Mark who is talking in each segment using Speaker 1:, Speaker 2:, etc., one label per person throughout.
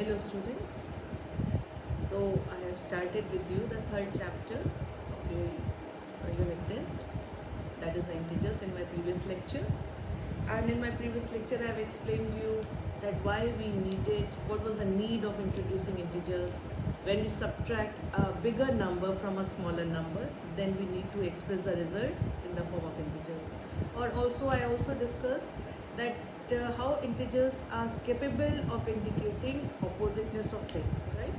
Speaker 1: Hello students. So I have started with you the third chapter of your unit test, that is the integers, in my previous lecture. And in my previous lecture I have explained you that why we needed, what was the need of introducing integers. When we subtract a bigger number from a smaller number, then we need to express the result in the form of integers. Or also I also discussed that how integers are capable of indicating oppositeness of things, right?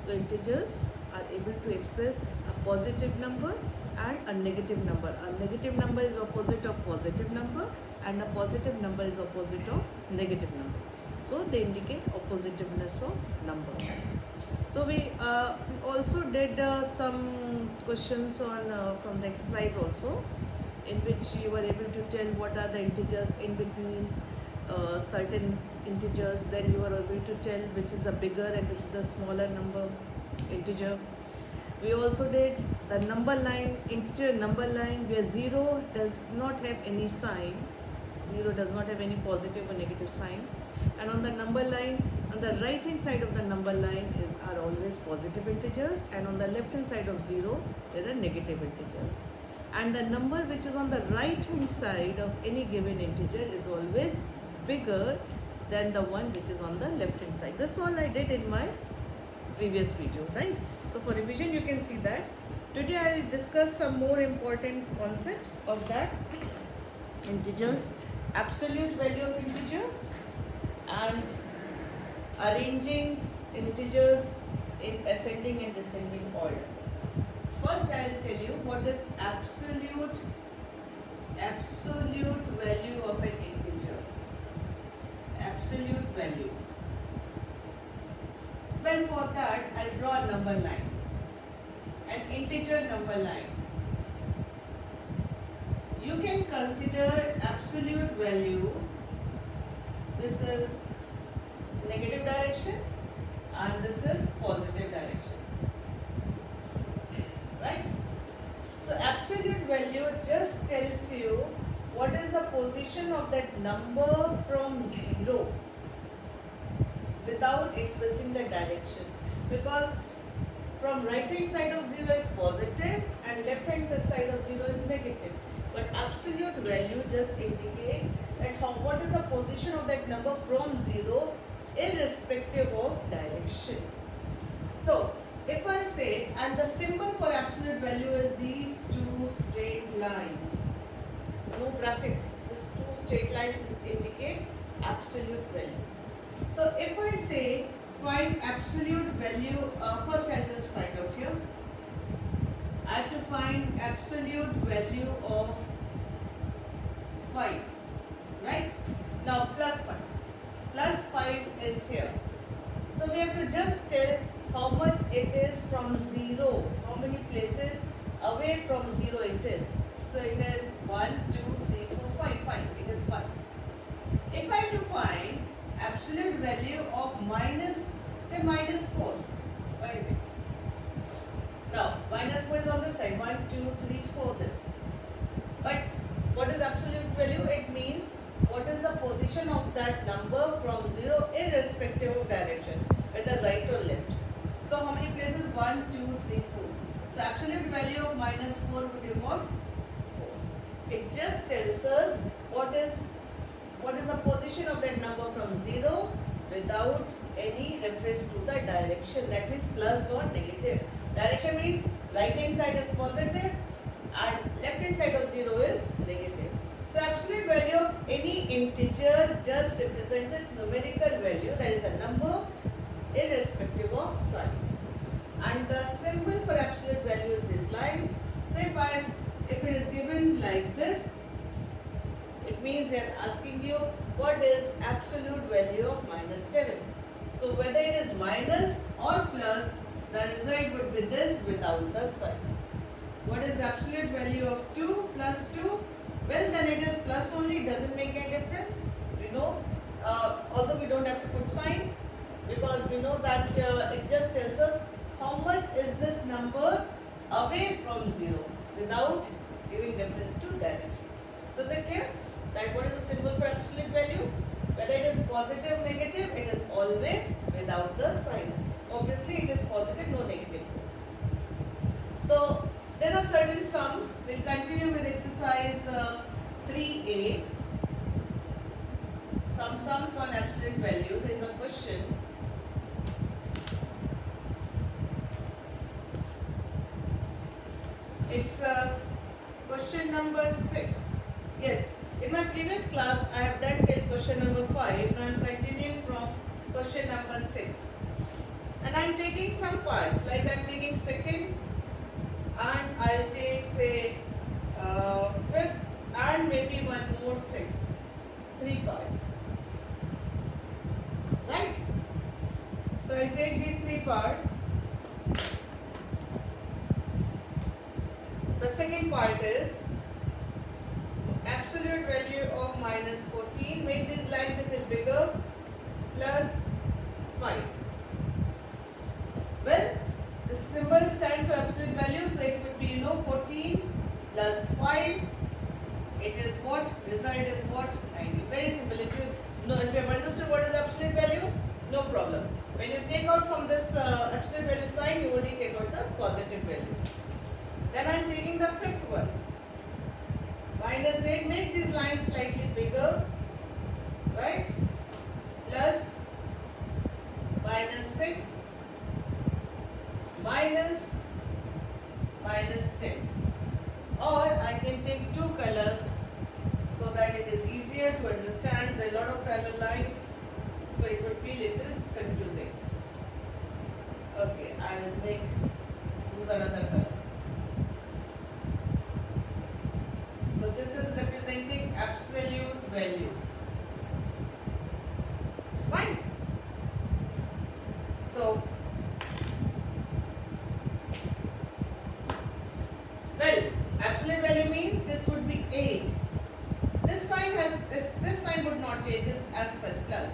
Speaker 1: So integers are able to express a positive number and a negative number. A negative number is opposite of positive number and a positive number is opposite of negative number. So they indicate oppositiveness of number. So we also did some questions on from the exercise also, in which you were able to tell what are the integers in between certain integers. Then you were able to tell which is the bigger and which is the smaller number integer. We also did the number line, integer number line, where 0 does not have any sign. 0 does not have any positive or negative sign. And on the number line, on the right hand side of the number line are always positive integers, and on the left hand side of 0 there are negative integers. And the number which is on the right hand side of any given integer is always bigger than the one which is on the left hand side. That's all I did in my previous video, right? So for revision you can see that. Today I will discuss some more important concepts of that. Integers, absolute value of integer, and arranging integers in ascending and descending order. First I will tell you what is absolute value of an integer. Absolute value. Well, for that I'll draw a number line, an integer number line. You can consider absolute value, this is negative direction and this is positive direction, right? So absolute value just tells you what is the position of that number from 0 without expressing the direction, because from right hand side of 0 is positive and left hand side of 0 is negative. But absolute value just indicates that what is the position of that number from 0 irrespective of direction. So if I say, and the symbol for absolute value is these two straight lines, no bracket, these two straight lines indicate absolute value. So if I say find absolute value, first I'll just find out here. I have to find absolute value of 5, right? Now plus 5. Plus 5 is here. So we have to just tell how much it is from 0, how many places away from 0 it is. So it is 1, 2, 3, 4, 5, 5. It is 5. If I have to find absolute value of minus, say minus 4. Why? Now, minus 4 is on this side, 1, 2, 3, 4 this. But what is absolute value? It means what is the position of that number from 0 irrespective of direction, whether right or left. So how many places? 1, 2, 3, 4. So absolute value of minus 4 would be what? 4. It just tells us what is the position of that number from 0 without any reference to the direction. That means plus or negative. Direction means right hand side is positive and left hand side of 0 is negative. So absolute value of any integer just represents its numerical value, that is a number irrespective of sign. And the symbol for absolute value is these lines. So if it is given like this, it means they are asking you what is absolute value of minus 7. So whether it is minus or plus, the result would be this without the sign. What is absolute value of 2 plus 2? Well, then it is plus only, doesn't make any difference. We know, although we don't have to put sign, because we know that it just tells us how much is this number away from 0 without giving reference to direction. So is it clear that what is the symbol for absolute value? Whether it is positive or negative, it is always without the obviously it is positive, no negative. So there are certain sums. We'll continue with exercise 3A. Some sums on absolute value. There is a question. It's question number 6. Yes, in my previous class I have done till question number 5. Now I am continuing from question number 6. And I am taking some parts, like I am taking second, and I'll take say fifth, and maybe one more sixth. 3 parts. Right? So I'll take these 3 parts. The second part is absolute value of minus 14. Make these lines a little bigger. Plus 5. Well, the symbol stands for absolute value, so it would be 14 plus 5. It is what? Result is what? 90. Very simple. If you have understood what is absolute value, no problem. When you take out from this absolute value sign, you only take out the positive value. Then I am taking the fifth one. Minus 8. Make these lines slightly bigger. Right? Plus minus 6 minus 10. Or I can take 2 colors so that it is easier to understand. There are a lot of color lines, so it would be little confusing. Okay, I will use another color. So this is representing absolute value. Fine. So, well, absolute value means this would be 8. This sign has this sign would not change as such, plus.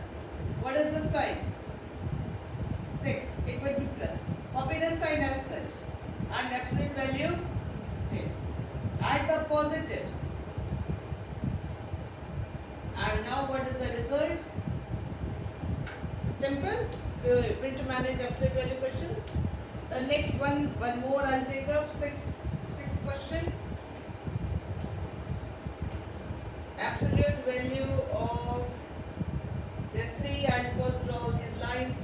Speaker 1: What is this sign? 6. It would be plus. Copy this sign as such. And absolute value 10. Add the positives. And now what is the result? Simple. So able to manage absolute value questions. The next one more I'll take up. Sixth question. Absolute value of the 3. I'll first draw these lines.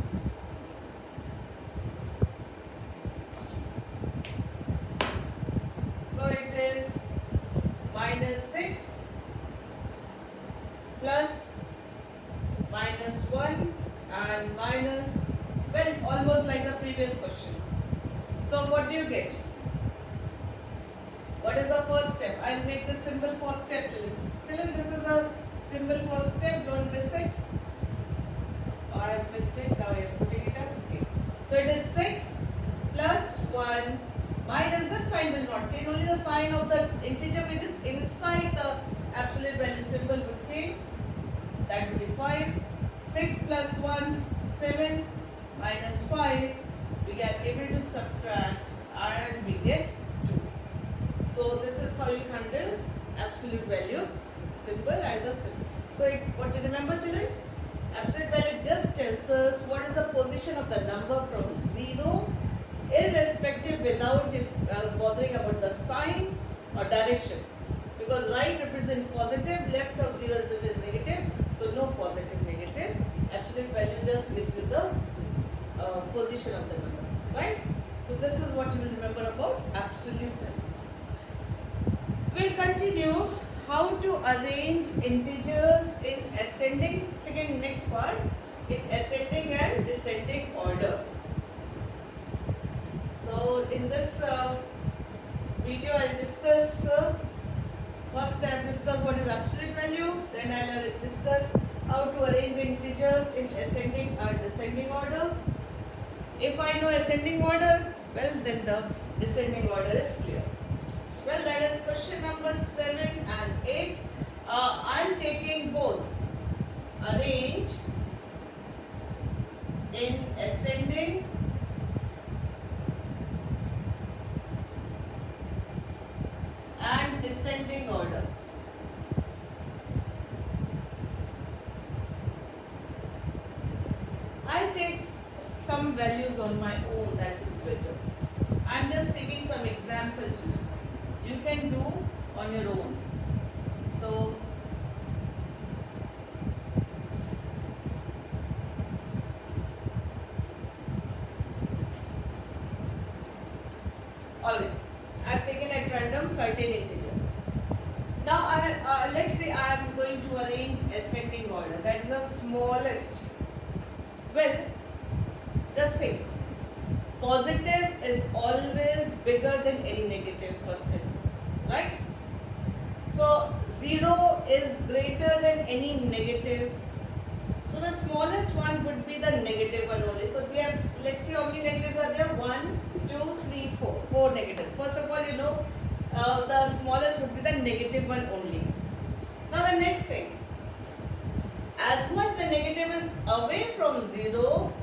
Speaker 1: So it is minus 6 plus minus 1 and minus, well, almost like the previous question. So what do you get? What is the first step? I'll make the symbol for step. Still, this is a symbol for step. Don't miss it. I have missed it. Now I am putting it up. Okay. So it is 6 plus 1 minus, the sign will not change. Only the sign of the integer which is inside the absolute value symbol would change. That would be 5. 6 plus 1, 7 minus 5. We are able to subtract and we get 2. So this is how you handle absolute value symbol and the symbol. So what do you remember, children? Absolute value just tells us what is the position of the number from 0, irrespective, without bothering about the sign or direction. Because right represents positive, left of 0 represents negative. So no positive, negative. Absolute value just gives you the position of the number. Right? So this is what you will remember about absolute value. We'll continue how to arrange integers in ascending, next part, in ascending and descending order. So in this video I'll discuss, first I have discussed what is absolute value, then I'll discuss how to arrange integers in ascending or descending order. If I know ascending order, well then the descending order is clear. Well, that is question number 7 and 8. I am taking both arrange in ascending and descending order. I take some values on my own, that would be better. I'm just taking some examples. You can do on your own. So alright, I've taken at random certain integers. Now let's say I am going to arrange ascending order. That is the smallest. Well, just think. Positive is always bigger than any negative, first thing, right? So 0 is greater than any negative. So the smallest one would be the negative one only. So we have, let's see how many negatives are there. 1, 2, 3, 4. 4 negatives. First of all, you know, the smallest would be the negative one only. Now the next thing. As much the negative is away from 0,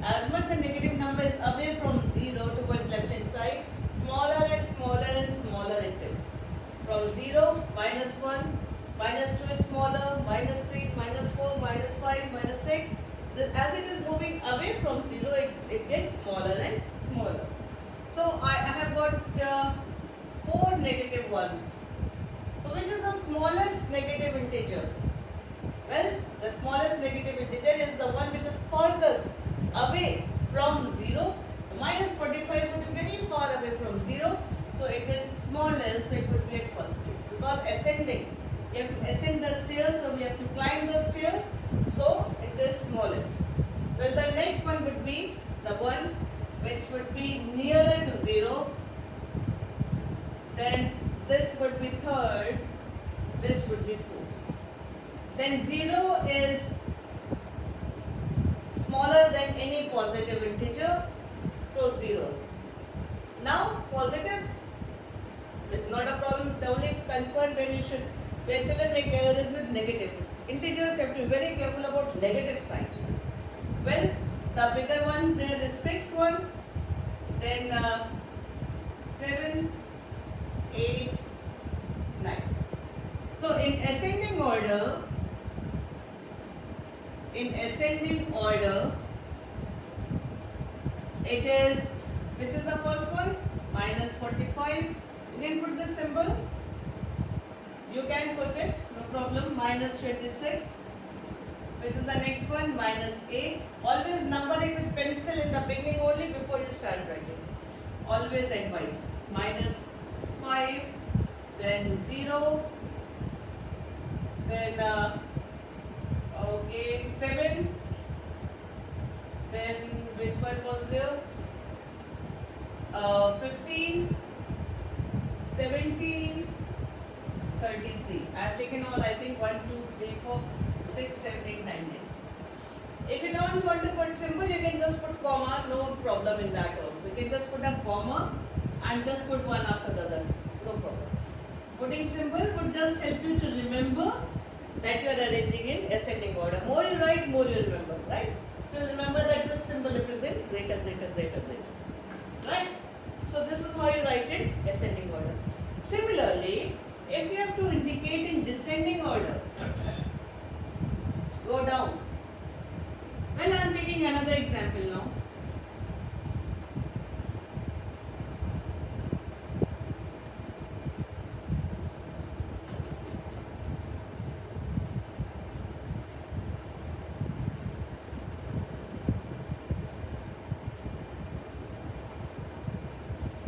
Speaker 1: as much the negative number is away from 0 towards left hand side, smaller and smaller and smaller it is. From 0, minus 1, minus 2 is smaller, minus 3, minus 4, minus 5, minus 6. As it is moving away from 0, it gets smaller and smaller. So I have got 4 negative ones. So which is the smallest negative integer? Well, the smallest negative integer is the one which is furthest away from 0. Minus 45 would be very far away from 0. So it is smallest, so it would be at first place. Because ascending, you have to ascend the stairs, so we have to climb the stairs. So it is smallest. Well, the next one would be the one which would be nearer to 0. Then this would be third, this would be fourth. Then 0 is smaller than any positive integer, so 0. Now positive is not a problem. The only concern where children make error is with negative. Integers, you have to be very careful about negative sign. Well, the bigger one there is 6th one, then 7, 8, 9. So in ascending order, it is, which is the first one? Minus 45. You can put the symbol. You can put it, no problem. Minus 26. Which is the next one? Minus 8. Always number it with pencil in the beginning only before you start writing. Always advised. Minus 5. Then 0. Then okay, 7. Then which one was there? 15, 17, 33. I have taken all, I think 1, 2, 3, 4, 6, 7, 8, 9 days. If you don't want to put symbol, you can just put comma, no problem in that also. You can just put a comma and just put one after the other, no problem. Putting symbol would just help you to remember that you are arranging in ascending order. More you write, more you remember, right? So remember that this symbol represents greater, greater, greater, greater. Right? So this is how you write in ascending order. Similarly, if you have to indicate in descending order, go down. Well, I am taking another example now.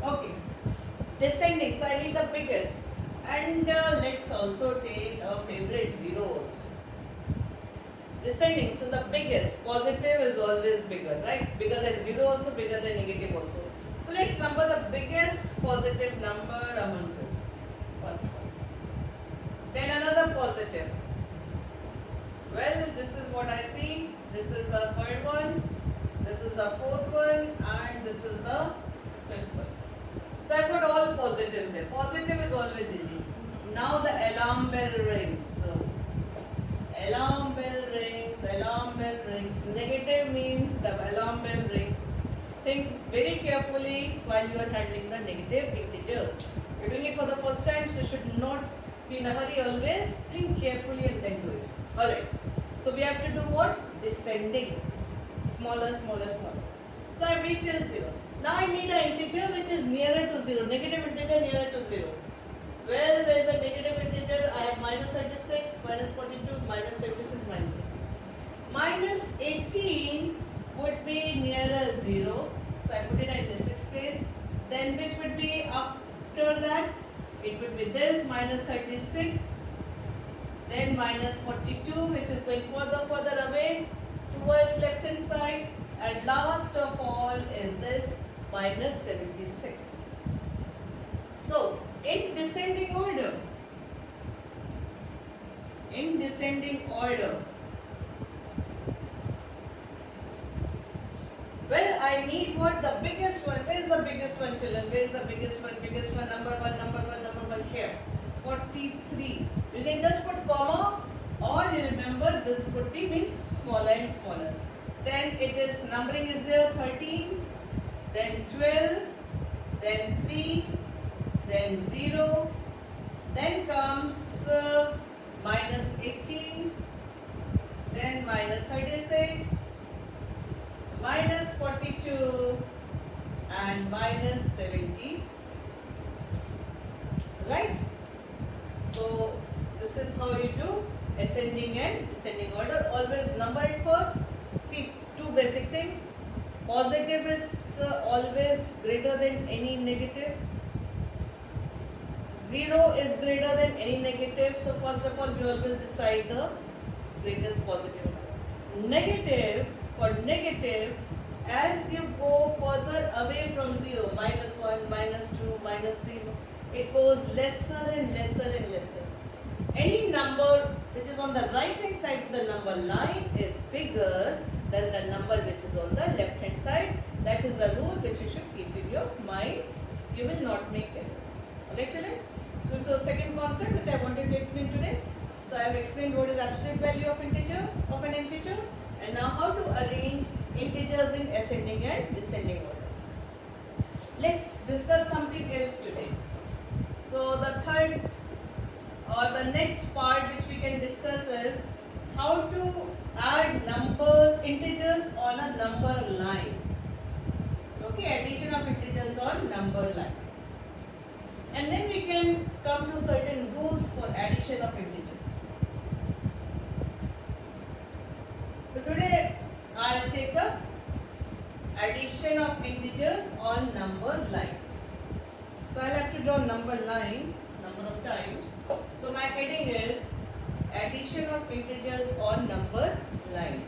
Speaker 1: Okay, descending, so I need the biggest, and let's also take a favorite 0 also. Descending, so the biggest, positive is always bigger, right? Bigger than 0 also, bigger than negative also. So let's number the biggest positive number amongst this. First one. Then another positive. Well, this is what I see. This is the third one, this is the fourth one, and this is the fifth one. So I put all positives here. Positive is always easy. Now the alarm bell rings. Alarm bell rings, alarm bell rings. Negative means the alarm bell rings. Think very carefully while you are handling the negative integers. You're doing it for the first time, so you should not be in a hurry always. Think carefully and then do it. Alright. So we have to do what? Descending. smaller, smaller, smaller. So I reached till 0. Now I need an integer which is nearer to 0, negative integer nearer to 0. Well, where is the negative integer? I have minus 36, minus 42, minus 76, minus 18. Minus 18 would be nearer 0. So I put it in the 6th place. Then which would be after that? It would be this, minus 36. Then minus 42, which is going further away towards left hand side. And last of all is this, minus 76. So, in descending order, well, I need what? The biggest one. Where is the biggest one, children? Where is the biggest one? Biggest one, number one here. 43. You can just put comma, or you remember this would be means smaller and smaller. Then it is, numbering is there, 13, then 12, then 3, then 0, then comes minus 18, then minus 36, minus 42, and minus 76. Right? So this is how you do ascending and descending order. Always number it first. See, two basic things. Positive is always greater than any negative. 0 is greater than any negative. So first of all, we always decide the greatest positive number. Negative, for negative, as you go further away from 0, minus 1, minus 2, minus 3, it goes lesser and lesser and lesser. Any number which is on the right hand side of the number line is bigger than the number which is on the left hand side. That is a rule which you should keep in your mind. You will not make errors. Alright, children? So this is the second concept which I wanted to explain today. So I have explained what is absolute value of an integer, and now how to arrange integers in ascending and descending order. Let's discuss something else today. So the third or the next part which we can discuss is how to add integers on a number line. Okay, addition of integers on number line. And then we can come to certain rules for addition of integers. So today I'll take up addition of integers on number line. So I'll have to draw number line number of times. So my heading is addition of integers on number line.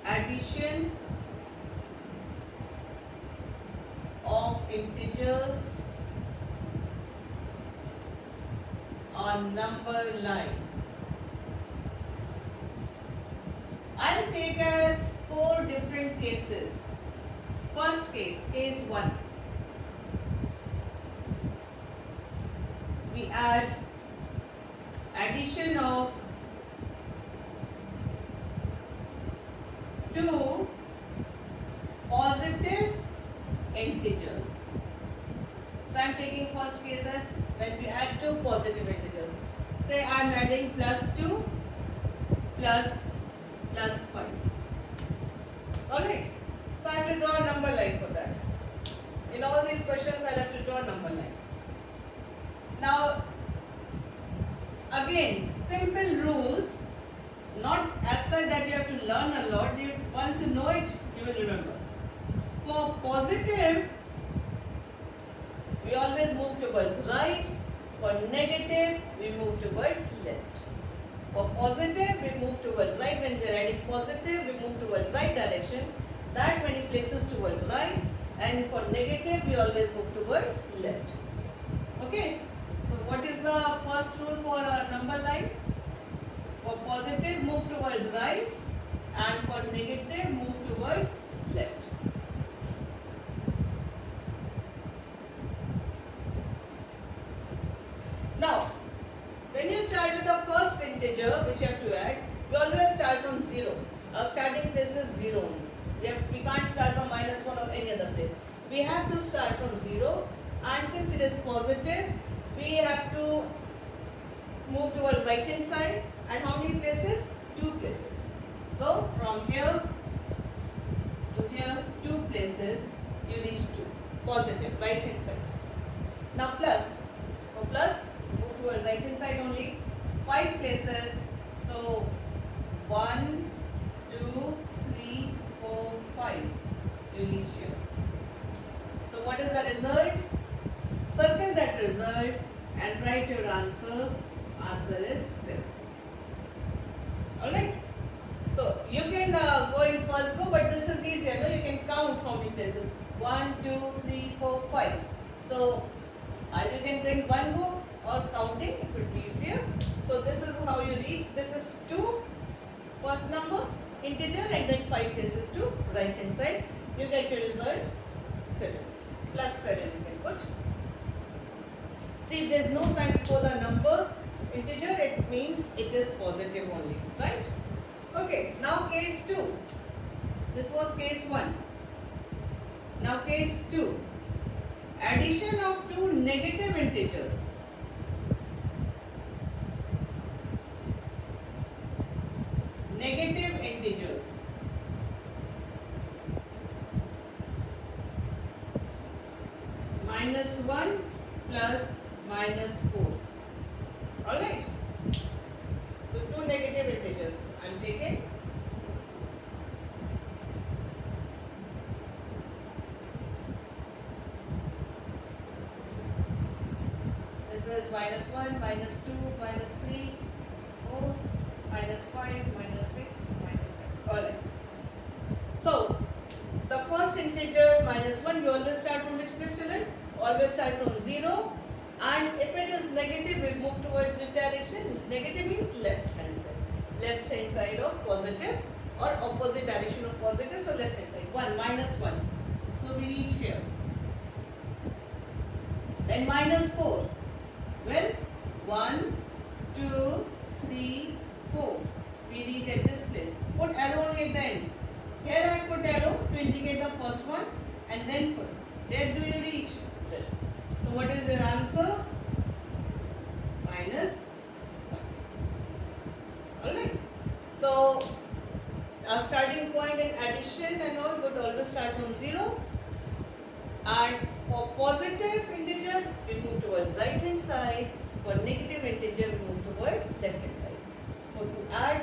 Speaker 1: Addition of integers on number line. I'll take as 4 different cases. First case, case 1. We add addition of 2 positive integers. So I am taking first case as when we add 2 positive integers. Say I am adding plus 2 plus 5. Alright. So I have to draw a number line for that. In all these questions I have to draw a number line. Now again, simple rules, not as such that you have to learn a lot. Once you know it, you will remember. For positive, we always move towards right. For negative, we move towards left. For positive, we move towards right. When we are adding positive, we move towards right direction. That many places towards right. And for negative, we always move towards left. Okay. So what is the first rule for a number line? For positive, move towards right. And for negative, move towards left. Now, when you start with the first integer which you have to add, you always start from 0. Our starting place is 0 only. We can't start from -1 or any other place. We have to start from 0, and since it is positive, we have to move towards right hand side, and how many places? 2 places. So from here to here, 2 places, you reach 2. Positive, right hand side. Now plus, for plus, move towards right hand side only, 5 places. So 1, 2, 3, 4, 5, you reach here. So what is the result? Circle that result and write your answer. Answer is 7. Alright. So you can go in first go, but this is easier. No? You can count how many places. 1, 2, 3, 4, 5. So either you can go in one go or counting, it would be easier. So this is how you reach. This is 2, first number, integer, and then 5 places to right hand side. You get your result 7. Plus 7 you can put. See, if there is no sign before the number integer, it means it is positive only, right? Okay, now case 2. This was case 1. Now case 2. Addition of 2 negative integers. Negative integers. -1 plus -4. Alright. So 2 negative integers I am taking. This is -1, -2, -3, 4, -5, -6, -7. Alright. So the first integer -1, you always start from which place, children? Always start from 0. And if it is negative, we move towards which direction? Negative means left hand side. Left hand side of positive, or opposite direction of positive, so left hand side. 1, -1. So we reach here. Then -4. Well, 1, 2, 3, 4. We reach at this place. Put arrow only at the end. Here I put arrow to indicate the first one, and then 4. Where do you reach? This. So what is your answer? -1. Alright. So our starting point in addition and all would always start from 0. And for positive integer, we move towards right hand side. For negative integer, we move towards left hand side. For to add,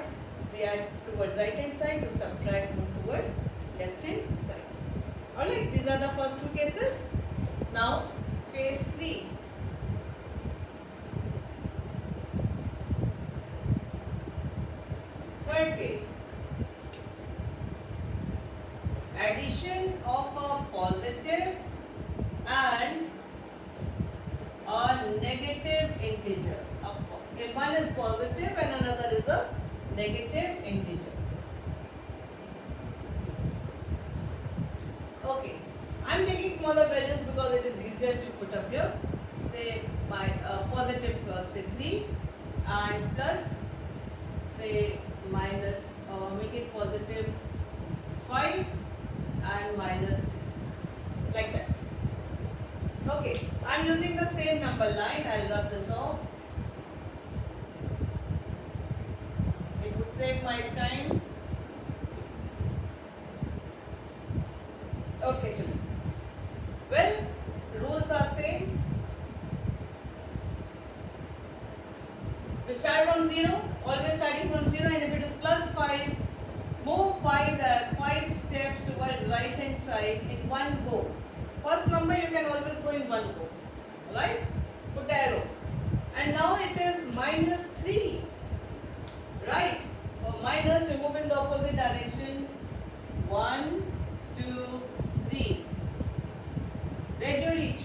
Speaker 1: we add towards right hand side. To subtract, move towards left hand side. Alright, these are the first 2 cases. Now case 3. Third case. Addition of a positive and a negative integer. If one is positive and another is a negative integer. Okay. I am taking smaller values because it is easier to put up here. Say my positive say 3 and plus say minus, make it positive 5 and minus 3, like that. Okay, I am using the same number line. I will rub this off. It would save my time. Okay, children. Well, rules are same. We start from 0, always starting from 0, and if it is plus 5, move 5 steps towards right hand side in one go. First number you can always go in one go. Alright? Put arrow. And now it is -3. Right? For minus, we move in the opposite direction. 1, 2, 3. Where do you reach?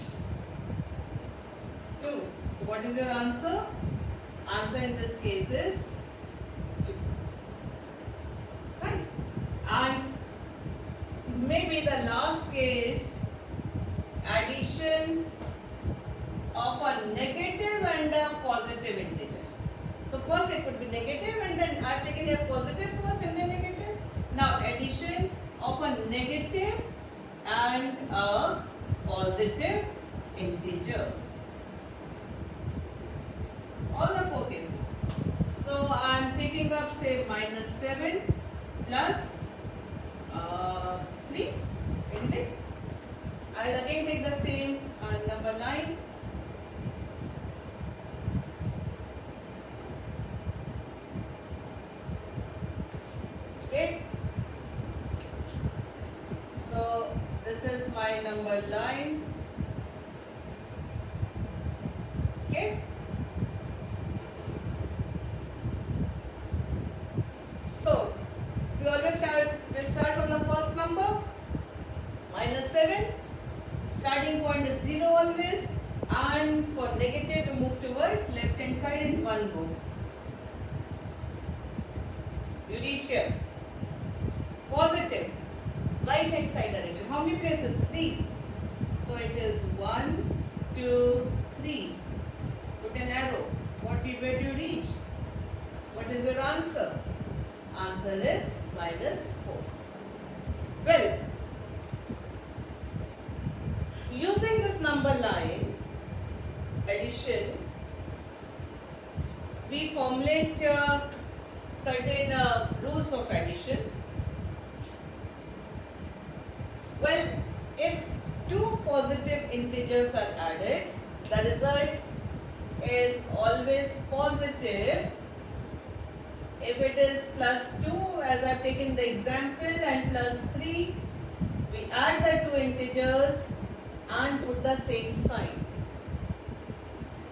Speaker 1: 2. So what is your answer? Answer in this case is 2. Right? And maybe the last case, addition of a negative and a positive integer. So first it could be negative, and then I have taken a positive first and then negative. Now addition of a negative and a positive integer. Okay. So we'll start from the first number, -7. Starting point is 0 always, and for negative we move towards left hand side in one go. You reach here. Positive, right hand side direction. How many places? 3. So it is 1, 2, 3. Put an arrow. Where do you reach? What is your answer? Answer is -4. Well, using this number line addition, we formulate certain rules of addition. Well, if two positive integers are added, the result is always positive. If it is +2, as I have taken the example, and +3, we add the two integers and put the same sign.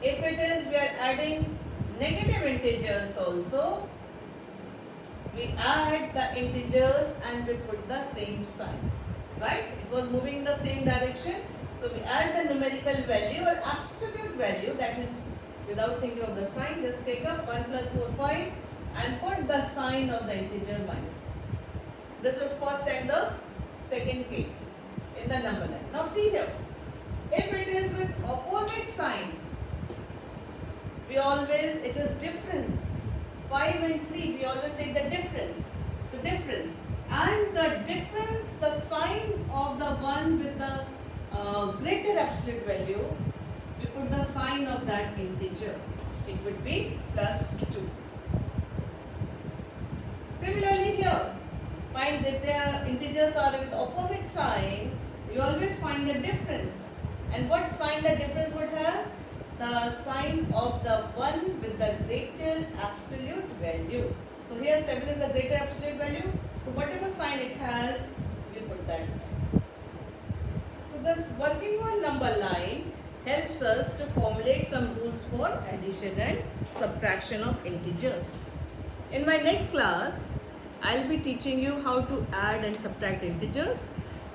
Speaker 1: If it is we are adding negative integers also, we add the integers and we put the same sign. Right? It was moving in the same direction. So we add the numerical value or absolute value, that is without thinking of the sign, just take up 1 + 4, 5 and put the sign of the integer -1. This is first and the second case in the number line. Now see here, if it is with opposite sign, it is difference. 5 and 3, we always take the difference. So difference. And the difference, the sign of the one with the greater absolute value, we put the sign of that integer. It would be +2. Similarly here, find that the integers are with opposite sign, you always find the difference. And what sign the difference would have? The sign of the one with the greater absolute value. So here 7 is the greater absolute value. So whatever sign it has, we put that sign. So this working on number line helps us to formulate some rules for addition and subtraction of integers. In my next class, I'll be teaching you how to add and subtract integers,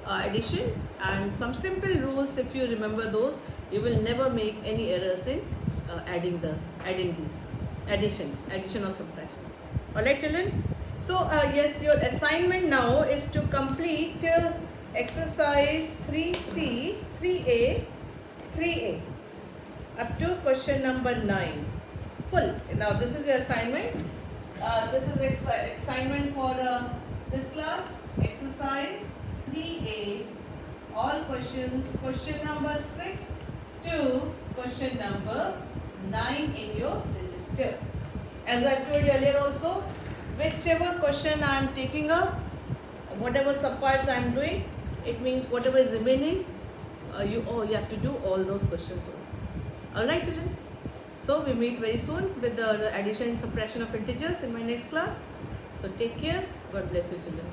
Speaker 1: addition, and some simple rules. If you remember those, you will never make any errors in adding these addition or subtraction. Alright children, so yes, your assignment now is to complete exercise 3C, 3A up to question number 9. Full. Now this is your assignment. This is assignment for this class, exercise 3A, all questions, question number 6 to question number 9 in your register. As I told you earlier also, whichever question I am taking up, whatever subparts I am doing, it means whatever is remaining, you have to do all those questions also. Alright children? So we meet very soon with the addition and subtraction of integers in my next class. So take care. God bless you children.